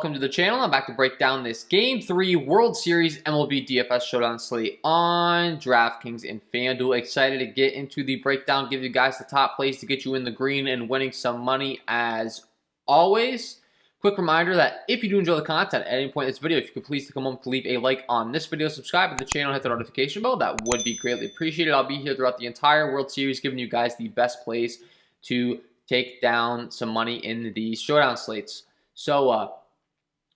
welcome to the channel. I'm back to break down this Game 3 World Series MLB DFS Showdown slate on Draftkings and Fanduel. Excited to get into the breakdown, give you guys the top plays to get you in the green and winning some money as always. Quick reminder that if you do enjoy the content at any point in this video, if you could please take a moment to leave a like on this video, subscribe to the channel, hit the notification bell, that would be greatly appreciated. I'll be here throughout the entire World Series giving you guys the best plays to take down some money in the showdown slates. So,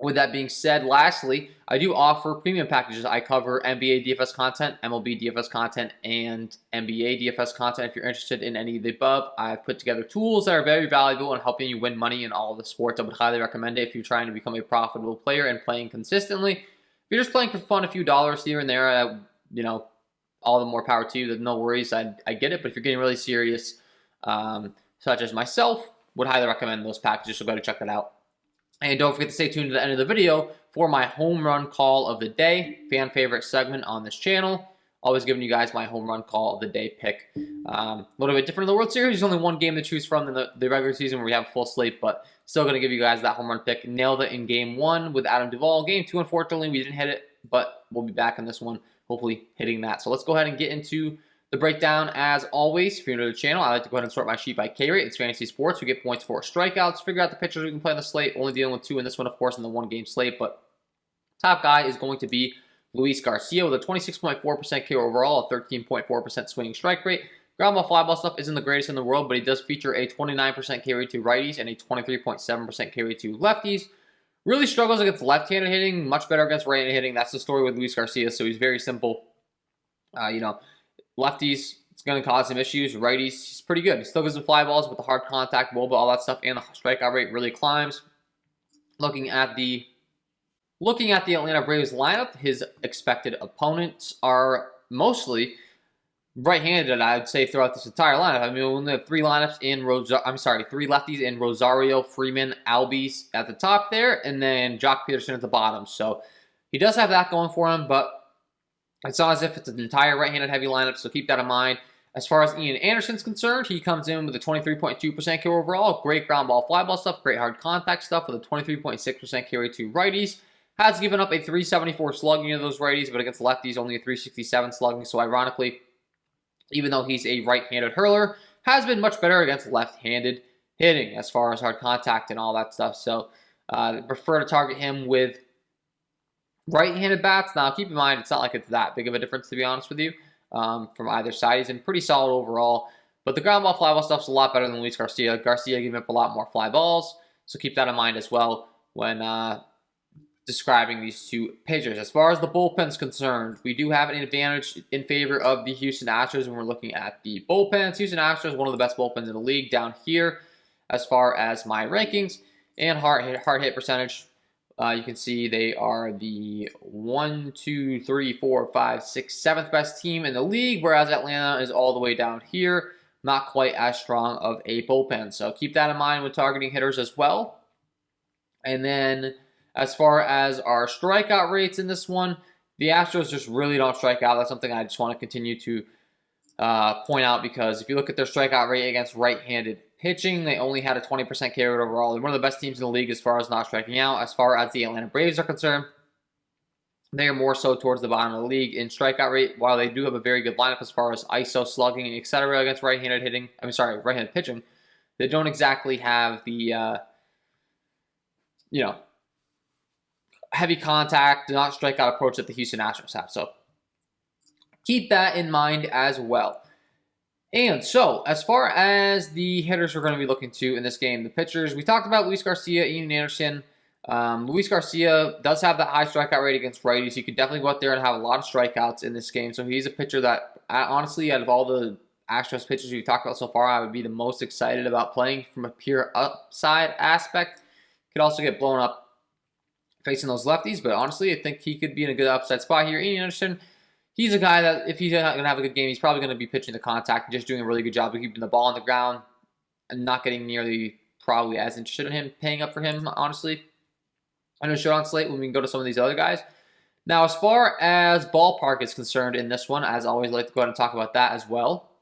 with that being said, lastly, I do offer premium packages. I cover NBA DFS content, MLB DFS content, and NBA DFS content. If you're interested in any of the above, I've put together tools that are very valuable in helping you win money in all of the sports. I would highly recommend it if you're trying to become a profitable player and playing consistently. If you're just playing for fun, a few dollars here and there, all the more power to you. There's no worries. I get it. But if you're getting really serious, such as myself, would highly recommend those packages. So go to check that out. And don't forget to stay tuned to the end of the video for my home run call of the day, fan favorite segment on this channel. Always giving you guys my home run call of the day pick. A little bit different in the World Series. There's only one game to choose from in the regular season where we have a full slate, but still going to give you guys that home run pick. Nailed it in Game 1 with Adam Duvall. Game 2, unfortunately, we didn't hit it, but we'll be back in this one, hopefully hitting that. So let's go ahead and get into the breakdown. As always, if you're new to the channel, I like to go ahead and sort my sheet by K rate. It's fantasy sports. We get points for strikeouts. Figure out the pitchers we can play on the slate. Only dealing with 2 in this one, of course, in the 1-game slate. But top guy is going to be Luis Garcia with a 26.4% K overall, a 13.4% swinging strike rate. Ground ball, fly ball stuff isn't the greatest in the world, but he does feature a 29% K rate to righties and a 23.7% K rate to lefties. Really struggles against left-handed hitting, much better against right-handed hitting. That's the story with Luis Garcia, so he's very simple. Lefties, it's going to cause some issues. Righties, he's pretty good. He still gives them fly balls with the hard contact, wOBA, all that stuff, and the strikeout rate really climbs. Looking at the Atlanta Braves lineup, his expected opponents are mostly right-handed, I'd say, throughout this entire lineup. I mean, we only have three lefties in Rosario, Freeman, Albies at the top there, and then Jock Peterson at the bottom. So he does have that going for him, but it's not as if it's an entire right-handed heavy lineup, so keep that in mind. As far as Ian Anderson's concerned, he comes in with a 23.2% K overall, great ground ball, fly ball stuff, great hard contact stuff with a 23.6% K rate to righties. Has given up a 374 slugging to those righties, but against lefties, only a 367 slugging. So ironically, even though he's a right-handed hurler, has been much better against left-handed hitting as far as hard contact and all that stuff. So prefer to target him with right-handed bats. Now, keep in mind, it's not like it's that big of a difference, to be honest with you, from either side. He's been pretty solid overall. But the ground ball, fly ball stuff's a lot better than Luis Garcia. Garcia giving up a lot more fly balls, so keep that in mind as well when describing these two pitchers. As far as the bullpen's concerned, we do have an advantage in favor of the Houston Astros when we're looking at the bullpens. Houston Astros, one of the best bullpens in the league down here as far as my rankings. And hard hit percentage. You can see they are the 7th best team in the league, whereas Atlanta is all the way down here, not quite as strong of a bullpen. So keep that in mind when targeting hitters as well. And then as far as our strikeout rates in this one, the Astros just really don't strike out. That's something I just want to continue to point out, because if you look at their strikeout rate against right-handed pitching, they only had a 20% K rate overall. They're one of the best teams in the league as far as not striking out. As far as the Atlanta Braves are concerned, they are more so towards the bottom of the league in strikeout rate. While they do have a very good lineup as far as ISO, slugging, etc. against right-handed pitching, they don't exactly have the heavy contact, do not strike out approach that the Houston Astros have. So keep that in mind as well. And so, as far as the hitters we're going to be looking to in this game, the pitchers, we talked about Luis Garcia, Ian Anderson. Luis Garcia does have the high strikeout rate against righties. He could definitely go out there and have a lot of strikeouts in this game. So he's a pitcher that, honestly, out of all the Astros pitchers we've talked about so far, I would be the most excited about playing from a pure upside aspect. Could also get blown up facing those lefties, but honestly, I think he could be in a good upside spot here. Ian Anderson, he's a guy that if he's not going to have a good game, he's probably going to be pitching the contact and just doing a really good job of keeping the ball on the ground and not getting nearly probably as interested in him, paying up for him, honestly. I know showdown slate when we can go to some of these other guys. Now, as far as ballpark is concerned in this one, as always, I like to go ahead and talk about that as well.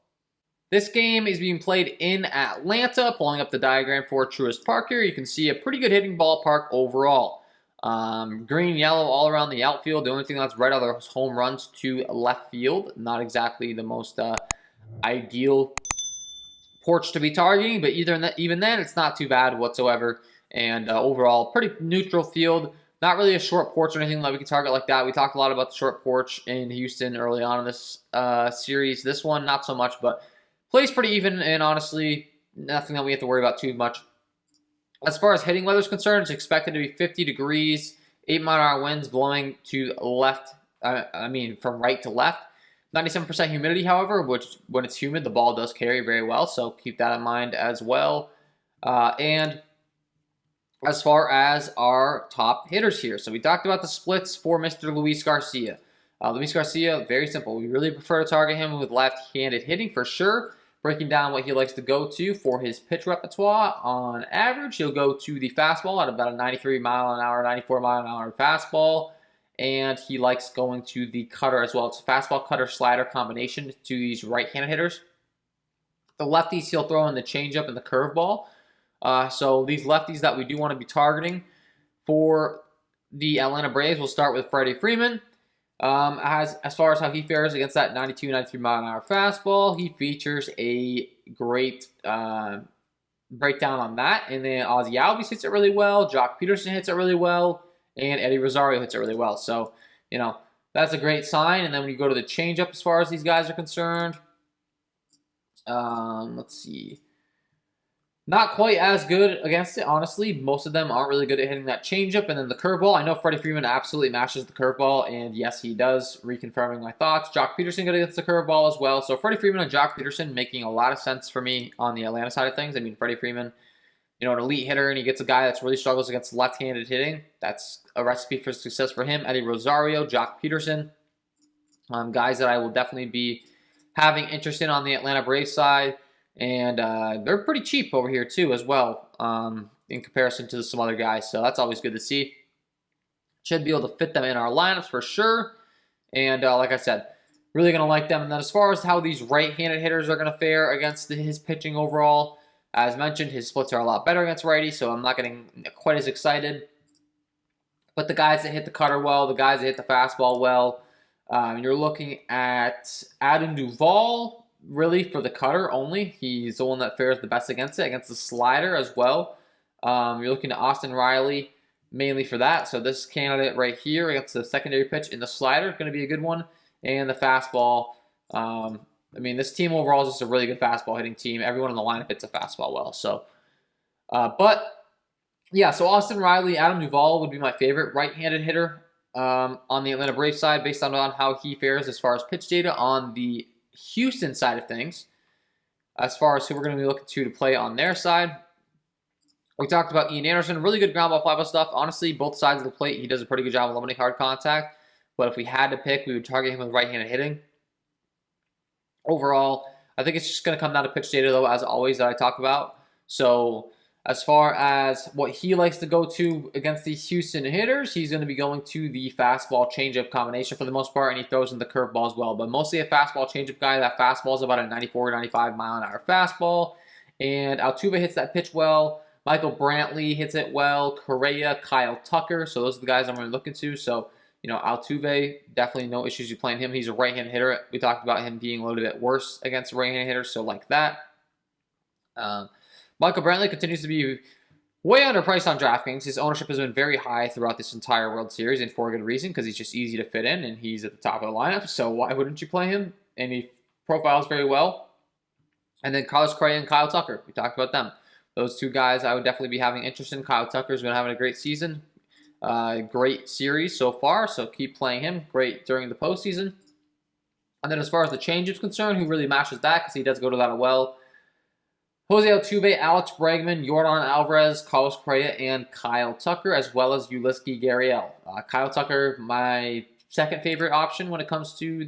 This game is being played in Atlanta. Pulling up the diagram for Truist Park here, you can see a pretty good hitting ballpark overall. Green, yellow all around the outfield. The only thing that's red are those home runs to left field. Not exactly the most ideal porch to be targeting, but even then, it's not too bad whatsoever. And overall, pretty neutral field. Not really a short porch or anything that we can target like that. We talked a lot about the short porch in Houston early on in this series. This one, not so much, but plays pretty even, and honestly, nothing that we have to worry about too much. As far as hitting weather is concerned, it's expected to be 50 degrees, 8-mile-an-hour winds blowing to left, from right to left. 97% humidity, however, which when it's humid, the ball does carry very well, so keep that in mind as well. And as far as our top hitters here, so we talked about the splits for Mr. Luis Garcia. Luis Garcia, very simple. We really prefer to target him with left-handed hitting for sure. Breaking down what he likes to go to for his pitch repertoire, on average, he'll go to the fastball at about a 93-mile-an-hour, 94-mile-an-hour fastball. And he likes going to the cutter as well. It's a fastball, cutter, slider combination to these right-handed hitters. The lefties, he'll throw in the changeup and the curveball. So these lefties that we do want to be targeting for the Atlanta Braves, we'll start with Freddie Freeman. As far as how he fares against that 92, 93-mile-an-hour fastball, he features a great breakdown on that. And then Ozzie Albies hits it really well. Jock Peterson hits it really well. And Eddie Rosario hits it really well. So, that's a great sign. And then when you go to the changeup as far as these guys are concerned, let's see. Not quite as good against it, honestly. Most of them aren't really good at hitting that changeup. And then the curveball, I know Freddie Freeman absolutely mashes the curveball, and yes, he does, reconfirming my thoughts. Jock Peterson good against the curveball as well. So Freddie Freeman and Jock Peterson making a lot of sense for me on the Atlanta side of things. I mean, Freddie Freeman, an elite hitter, and he gets a guy that's really struggles against left-handed hitting. That's a recipe for success for him. Eddie Rosario, Jock Peterson, guys that I will definitely be having interest in on the Atlanta Braves side. And they're pretty cheap over here too as well in comparison to some other guys. So that's always good to see. Should be able to fit them in our lineups for sure. And like I said, really going to like them. And then as far as how these right-handed hitters are going to fare against his pitching overall, as mentioned, his splits are a lot better against righty, so I'm not getting quite as excited. But the guys that hit the cutter well, the guys that hit the fastball well, you're looking at Adam Duvall, really for the cutter only. He's the one that fares the best against it, against the slider as well. You're looking at Austin Riley mainly for that. So this candidate right here against the secondary pitch in the slider is going to be a good one. And the fastball, this team overall is just a really good fastball hitting team. Everyone in the lineup hits a fastball well. So, so Austin Riley, Adam Duvall would be my favorite right-handed hitter on the Atlanta Braves side based on how he fares as far as pitch data. On the Houston side of things, as far as who we're going to be looking to play on their side, we talked about Ian Anderson. Really good ground ball, fly ball stuff. Honestly, both sides of the plate, he does a pretty good job of limiting hard contact. But if we had to pick, we would target him with right-handed hitting. Overall, I think it's just going to come down to pitch data, though, as always, that I talk about. So as far as what he likes to go to against these Houston hitters, he's going to be going to the fastball changeup combination for the most part, and he throws in the curveball as well. But mostly a fastball changeup guy. That fastball is about a 94, 95-mile-an-hour fastball. And Altuve hits that pitch well. Michael Brantley hits it well. Correa, Kyle Tucker. So those are the guys I'm going to be looking to. So, Altuve, definitely no issues with playing him. He's a right-hand hitter. We talked about him being a little bit worse against right-hand hitters, so like that. Michael Brantley continues to be way underpriced on Draftkings. His ownership has been very high throughout this entire World Series, and for a good reason, because he's just easy to fit in, and he's at the top of the lineup, so why wouldn't you play him? And he profiles very well. And then Carlos Correa and Kyle Tucker. We talked about them. Those two guys I would definitely be having interest in. Kyle Tucker's been having a great season. Great series so far, so keep playing him. Great during the postseason. And then as far as the change is concerned, who really matches that, because he does go to that well. Jose Altuve, Alex Bregman, Yordan Alvarez, Carlos Correa, and Kyle Tucker, as well as Yulieski Gurriel. Kyle Tucker, my second favorite option when it comes to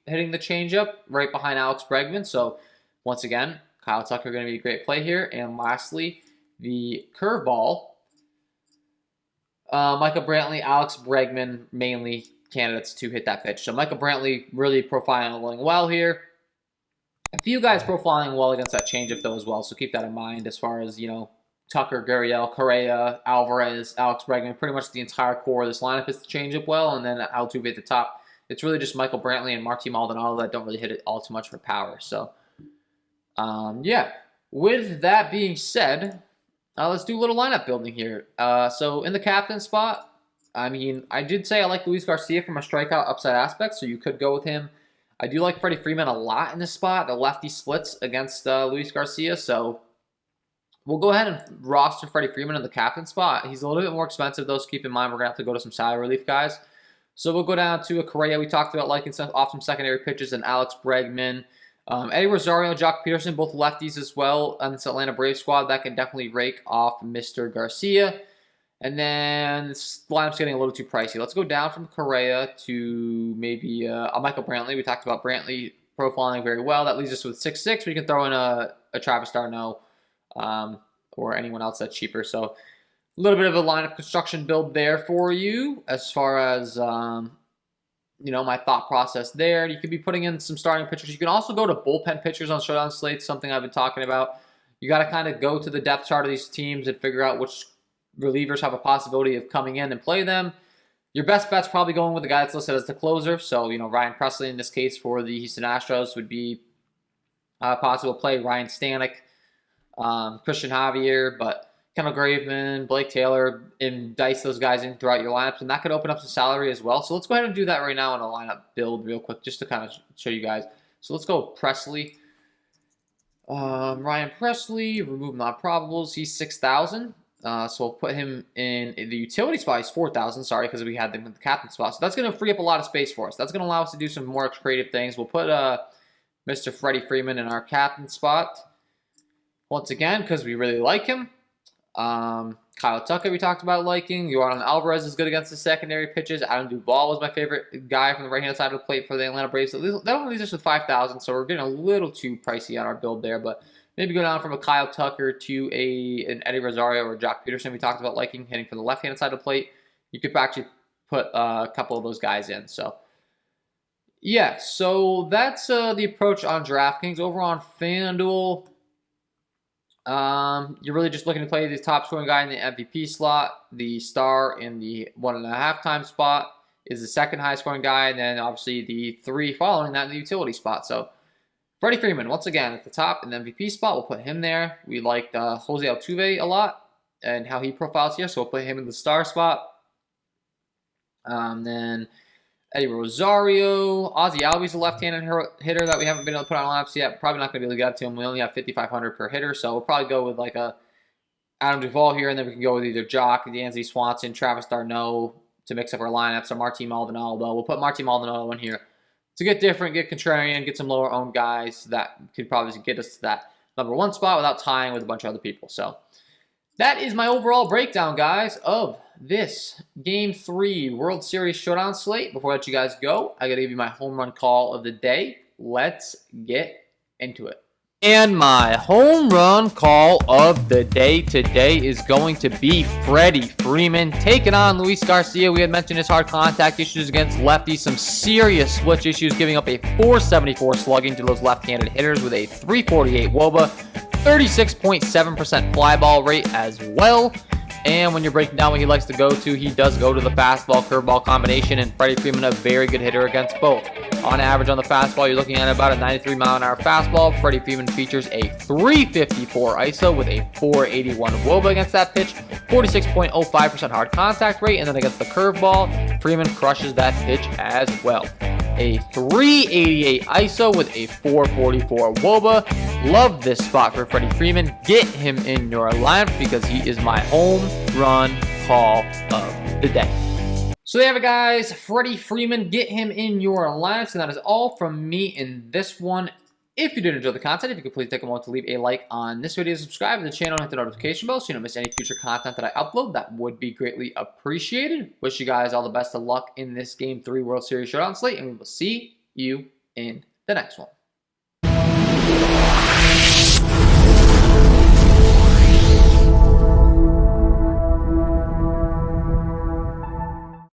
hitting the changeup, right behind Alex Bregman. So once again, Kyle Tucker going to be a great play here. And lastly, the curveball. Michael Brantley, Alex Bregman, mainly candidates to hit that pitch. So Michael Brantley really profiling well here. A few guys profiling well against that changeup though as well, so keep that in mind as far as, Tucker, Gurriel, Correa, Alvarez, Alex Bregman. Pretty much the entire core of this lineup is to change up well, and then Altuve at the top. It's really just Michael Brantley and Marty Maldonado that don't really hit it all too much for power. So, yeah. With that being said, let's do a little lineup building here. So in the captain spot, I mean, I did say I like Luis Garcia from a strikeout upside aspect, so you could go with him. I do like Freddie Freeman a lot in this spot. The lefty splits against Luis Garcia, so we'll go ahead and roster Freddie Freeman in the captain spot. He's a little bit more expensive, though, so keep in mind we're going to have to go to some salary relief guys. So we'll go down to a Correa. We talked about liking off some secondary pitches, and Alex Bregman. Eddie Rosario, Jock Peterson, both lefties as well on this Atlanta Braves squad. That can definitely rake off Mr. Garcia. And then this lineup's getting a little too pricey. Let's go down from Correa to maybe Michael Brantley. We talked about Brantley profiling very well. That leaves us with 6'6". We can throw in a Travis d'Arnaud or anyone else that's cheaper. So a little bit of a lineup construction build there for you as far as you know, my thought process there. You could be putting in some starting pitchers. You can also go to bullpen pitchers on Showdown slates, something I've been talking about. You got to kind of go to the depth chart of these teams and figure out which relievers have a possibility of coming in and play them. Your best bet's probably going with the guy that's listed as the closer. So, you know, Ryan Presley in this case for the Houston Astros would be a possible play. Ryan Stanek, Christian Javier, but Kendall Graveman, Blake Taylor, and dice those guys in throughout your lineups, and that could open up some salary as well. So let's go ahead and do that right now in a lineup build real quick, just to kind of show you guys. So let's go Presley. Ryan Presley, remove non-probables. He's 6,000. So we'll put him in the utility spot. He's 4,000, sorry, because we had them in the captain spot. So that's going to free up a lot of space for us. That's going to allow us to do some more creative things. We'll put Mr. Freddie Freeman in our captain spot once again because we really like him. Kyle Tucker we talked about liking. Yordan Alvarez is good against the secondary pitches. Adam Duvall was my favorite guy from the right-hand side of the plate for the Atlanta Braves. So that only leaves us with 5,000, so we're getting a little too pricey on our build there, but maybe go down from a Kyle Tucker to an Eddie Rosario or Jock Peterson we talked about liking, hitting for the left-hand side of the plate. You could actually put a couple of those guys in. So, yeah, so that's the approach on DraftKings. Over on Fanduel, you're really just looking to play the top scoring guy in the MVP slot. The star in the 1.5 time spot is the second highest scoring guy, and then obviously the 3 following that in the utility spot. So Freddie Freeman, once again, at the top in the MVP spot. We'll put him there. We liked Jose Altuve a lot and how he profiles here, so we'll put him in the star spot. Then Eddie Rosario. Ozzie Albies a left-handed hitter that we haven't been able to put on lineups yet. Probably not going to be able to get to him. We only have 5,500 per hitter, so we'll probably go with like a Adam Duvall here, and then we can go with either Jock, Dansby Swanson, Travis d'Arnaud to mix up our lineups, or Marty Maldonado. We'll put Marty Maldonado in here to get different, get contrarian, get some lower-owned guys that could probably get us to that #1 spot without tying with a bunch of other people. So that is my overall breakdown, guys, of this Game 3 World Series Showdown slate. Before I let you guys go, I got to give you my home run call of the day. Let's get into it. And my home run call of the day today is going to be Freddie Freeman taking on Luis Garcia. We had mentioned his hard contact issues against lefties, some serious switch issues, giving up a .474 slugging to those left-handed hitters with a .348 WOBA, 36.7% fly ball rate as well. And when you're breaking down what he likes to go to, he does go to the fastball curveball combination, and Freddie Freeman a very good hitter against both. On average on the fastball, you're looking at about a 93 mile an hour fastball. Freddie Freeman features a .354 ISO with a .481 WOBA against that pitch, 46.05% hard contact rate, and then against the curveball, Freeman crushes that pitch as well. A .388 ISO with a .444 WOBA. Love this spot for Freddie Freeman. Get him in your lineup because he is my home run call of the day. So there you have it, guys. Freddie Freeman, get him in your lineups. And that is all from me in this one. If you did enjoy the content, if you could please take a moment to leave a like on this video, subscribe to the channel, and hit the notification bell so you don't miss any future content that I upload. That would be greatly appreciated. Wish you guys all the best of luck in this Game 3 World Series Showdown slate, and we will see you in the next one.